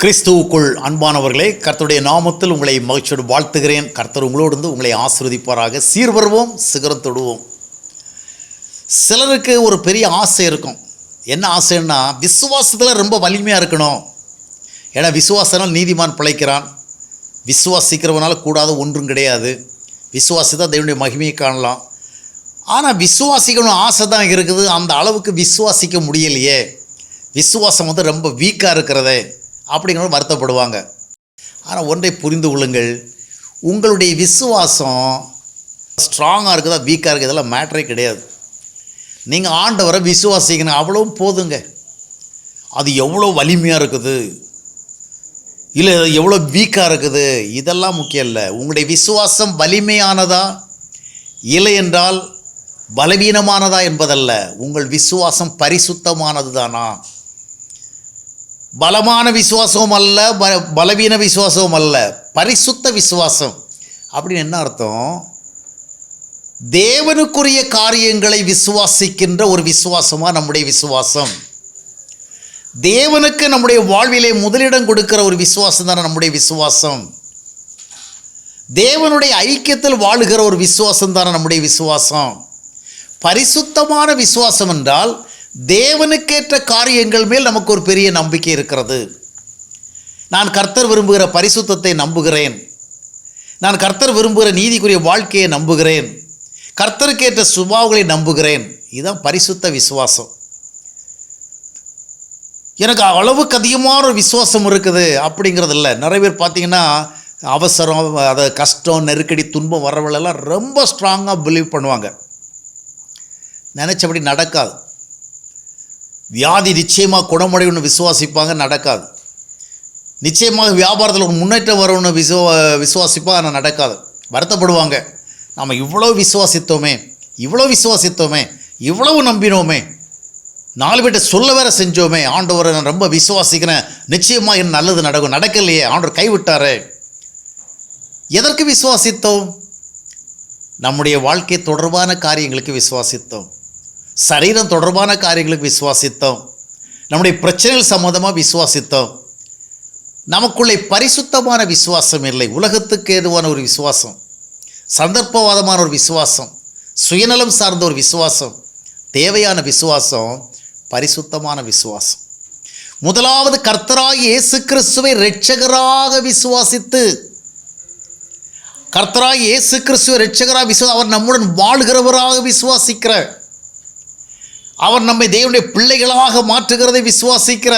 கிறிஸ்துவுக்குள் அன்பானவர்களே, கர்த்தருடைய நாமத்தில் உங்களை மகிழ்ச்சியோடு வாழ்த்துகிறேன். கர்த்தர் உங்களோடு இருந்து உங்களை ஆசீர்வதிப்பாராக. சீர்வருவோம், சிகரம் தொடுவோம். சிலருக்கு ஒரு பெரிய ஆசை இருக்கும். என்ன ஆசைன்னா, விசுவாசத்தில் ரொம்ப வலிமையாக இருக்கணும். ஏன்னா விசுவாசனால் நீதிமான் பிழைக்கிறான். விசுவாசிக்கிறவனால கூடாத ஒன்றும் கிடையாது. விசுவாசிதான் தேவனுடைய மகிமையை காணலாம். ஆனால் விசுவாசிக்கணும் ஆசை தான் இருக்குது. அந்த அளவுக்கு விசுவாசிக்க முடியலையே, விசுவாசம் ரொம்ப வீக்காக இருக்கிறதே அப்படிங்கிற வருத்தப்படுவாங்க. ஆனால் ஒன்றை புரிந்து கொள்ளுங்கள், உங்களுடைய விசுவாசம் ஸ்ட்ராங்காக இருக்குதா வீக்காக இருக்குது இதெல்லாம் மேட்டரே கிடையாது. நீங்கள் ஆண்டவரை விசுவாசிக்கணும், அவ்வளவும் போதுங்க. அது எவ்வளோ வலிமையாக இருக்குது இல்லை எவ்வளோ வீக்காக இருக்குது இதெல்லாம் முக்கியம் இல்லை. உங்களுடைய விசுவாசம் வலிமையானதா இல்லை என்றால் பலவீனமானதா என்பதல்ல, உங்கள் விசுவாசம் பரிசுத்தமானது தானா. பலமான விசுவாசமும் அல்ல, பலவீன விசுவாசமும் அல்ல, பரிசுத்த விசுவாசம். அப்படின்னு என்ன அர்த்தம்? தேவனுக்குரிய காரியங்களை விசுவாசிக்கின்ற ஒரு விசுவாசமாக நம்முடைய விசுவாசம். தேவனுக்கு நம்முடைய வாழ்விலே முதலிடம் கொடுக்கிற ஒரு விசுவாசம் தானே நம்முடைய விசுவாசம். தேவனுடைய ஐக்கியத்தில் வாழுகிற ஒரு விசுவாசம் தானே நம்முடைய விசுவாசம். பரிசுத்தமான விசுவாசம் என்றால் தேவனுக்கேற்ற காரியங்கள் மேல் நமக்கு ஒரு பெரிய நம்பிக்கை இருக்கிறது. நான் கர்த்தர் விரும்புகிற பரிசுத்தத்தை நம்புகிறேன். நான் கர்த்தர் விரும்புகிற நீதிக்குரிய வாழ்க்கையை நம்புகிறேன். கர்த்தருக்கேற்ற சுபாவங்களை நம்புகிறேன். இதுதான் பரிசுத்த விசுவாசம். எனக்கு அளவுக்கு அதிகமான ஒரு விசுவாசம் இருக்குது அப்படிங்கிறது இல்லை. நிறைய பேர் பார்த்தீங்கன்னா அவசரம், அதை கஷ்டம், நெருக்கடி, துன்பம் வரவளெல்லாம் ரொம்ப ஸ்ட்ராங்காக பிலீவ் பண்ணுவாங்க. நினச்சபடி நடக்காது. வியாதி நிச்சயமாக குணமடையணும்னு விசுவாசிப்பாங்க, நடக்காது. நிச்சயமாக வியாபாரத்தில் ஒரு முன்னேற்றம் வரணும்னு விசுவாசிப்பாங்க, ஆனால் நடக்காது. வருத்தப்படுவாங்க. நம்ம இவ்வளோ விசுவாசித்தோமே, இவ்வளவு நம்பினோமே, 4 பேர்ட்ட சொல்ல வேற செஞ்சோமே, ஆண்டவரை நான் ரொம்ப விசுவாசிக்கிறேன், நிச்சயமாக என்ன நல்லது நடக்கும், நடக்கலையே, ஆண்டவர் கைவிட்டாரே. எதற்கு விசுவாசித்தோம்? நம்முடைய வாழ்க்கை தொடர்பான காரியங்களுக்கு விசுவாசித்தோம். சரீரம் தொடர்பான காரியங்களுக்கு விசுவாசித்தோம். நம்முடைய பிரச்சனைகள் சம்மந்தமாக விசுவாசித்தோம். நமக்குள்ளே பரிசுத்தமான விசுவாசம் இல்லை. உலகத்துக்கு ஏதுவான ஒரு விசுவாசம், சந்தர்ப்பவாதமான ஒரு விசுவாசம், சுயநலம் சார்ந்த ஒரு விசுவாசம். தேவையான விசுவாசம் பரிசுத்தமான விசுவாசம். முதலாவது கர்த்தராகிய இயேசு கிறிஸ்துவை இரட்சகராக விசுவாசித்து, கர்த்தராகிய இயேசு கிறிஸ்துவை இரட்சகராக அவர் நம்முடன் வாழ்கிறவராக விசுவாசிக்கிற, அவர் நம்மை தேவனுடைய பிள்ளைகளாக மாற்றுகிறதை விசுவாசிக்கிற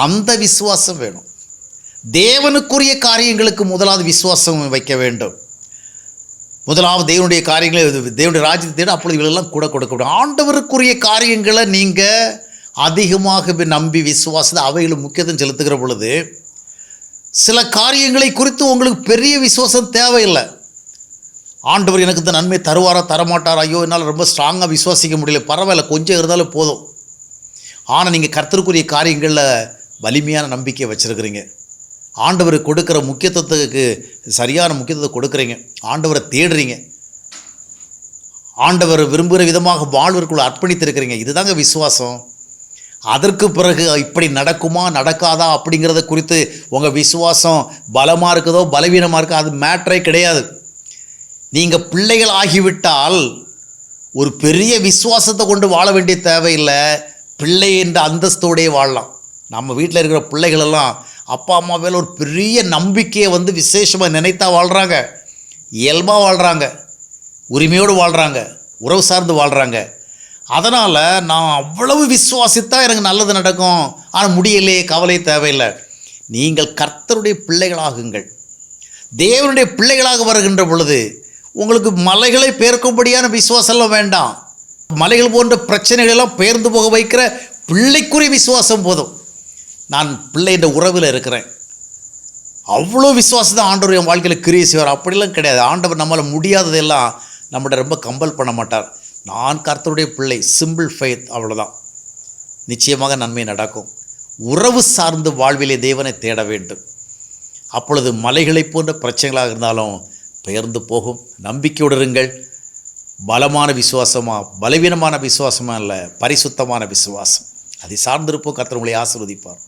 அந்த விசுவாசம் வேணும். தேவனுக்குரிய காரியங்களுக்கு முதலாவது விசுவாசம் வைக்க வேண்டும். முதலாவது தேவனுடைய காரியங்களை, தேவனுடைய ராஜ்யத்தை தேட, அப்பொழுது இவளெல்லாம் கூட கொடுக்க. ஆண்டவருக்குரிய காரியங்களை நீங்கள் அதிகமாக நம்பி விசுவாசத்தை அவைகளும் முக்கியத்துவம் செலுத்துகிற பொழுது சில காரியங்களை குறித்து உங்களுக்கு பெரிய விசுவாசம் தேவையில்லை. ஆண்டவர் எனக்கு இந்த நன்மை தருவாரா தரமாட்டாரா, ஐயோ என்னால் ரொம்ப ஸ்ட்ராங்காக விசுவாசிக்க முடியல, பரவாயில்ல கொஞ்சம் இருந்தாலும் போதும். ஆனால் நீங்கள் கர்த்தருக்குரிய காரியங்களில் வலிமையான நம்பிக்கையை வச்சுருக்கிறீங்க. ஆண்டவருக்கு கொடுக்குற முக்கியத்துவத்துக்கு சரியான முக்கியத்துவத்தை கொடுக்குறீங்க. ஆண்டவரை தேடுறீங்க. ஆண்டவர் விரும்புகிற விதமாக வாழ்வதற்குள்ள அர்ப்பணித்திருக்கிறீங்க. இதுதாங்க விசுவாசம். அதற்கு பிறகு இப்படி நடக்குமா நடக்காதா அப்படிங்கிறத குறித்து உங்கள் விசுவாசம் பலமாக இருக்குதோ பலவீனமாக இருக்கோ அது மேட்டரே கிடையாது. நீங்கள் பிள்ளைகள் ஆகிவிட்டால் ஒரு பெரிய விசுவாசத்தை கொண்டு வாழ வேண்டிய தேவையில்லை. பிள்ளை என்ற அந்தஸ்தோடையே வாழலாம். நம்ம வீட்டில் இருக்கிற பிள்ளைகளெல்லாம் அப்பா அம்மா மேலே ஒரு பெரிய நம்பிக்கையை விசேஷமாக நினைத்தா வாழ்கிறாங்க, இயல்பாக வாழ்கிறாங்க, உரிமையோடு வாழ்கிறாங்க, உறவு சார்ந்து வாழ்கிறாங்க. அதனால் நான் அவ்வளவு விசுவாசித்தா எனக்கு நல்லது நடக்கும், ஆனால் முடியலையே, கவலை தேவையில்லை. நீங்கள் கர்த்தருடைய பிள்ளைகளாகுங்கள். தேவனுடைய பிள்ளைகளாக வருகின்ற பொழுது உங்களுக்கு மலைகளை பெயர்க்கும்படியான விசுவாசம்லாம் வேண்டாம். மலைகள் போன்ற பிரச்சனைகளெல்லாம் பெயர்ந்து போக வைக்கிற பிள்ளைக்குரிய விசுவாசம் போதும். நான் பிள்ளை என்ற உறவில் இருக்கிறேன், அவ்வளோ விசுவாசம் தான் ஆண்டவர் என் வாழ்க்கையில் கிரியை செய்வார். அப்படிலாம் கிடையாது. ஆண்டவர் நம்மளால் முடியாததெல்லாம் நம்மகிட்ட ரொம்ப கம்பல் பண்ண மாட்டார். நான் கர்த்தருடைய பிள்ளை, சிம்பிள் ஃபெய்த், அவ்வளோதான். நிச்சயமாக நன்மை நடக்கும். உறவு சார்ந்து வாழ்விலே தேவனை தேட வேண்டும். அப்பொழுது மலைகளை போன்ற பிரச்சனைகளாக இருந்தாலும் பெயர்ந்து போகும். நம்பிக்கையோடு இருங்கள். பலமான விசுவாசமாக பலவீனமான விசுவாசமாக இல்லை, பரிசுத்தமான விசுவாசம். அதை சார்ந்திருப்போம். கர்த்தர் உங்களை ஆசீர்வதிப்பார்.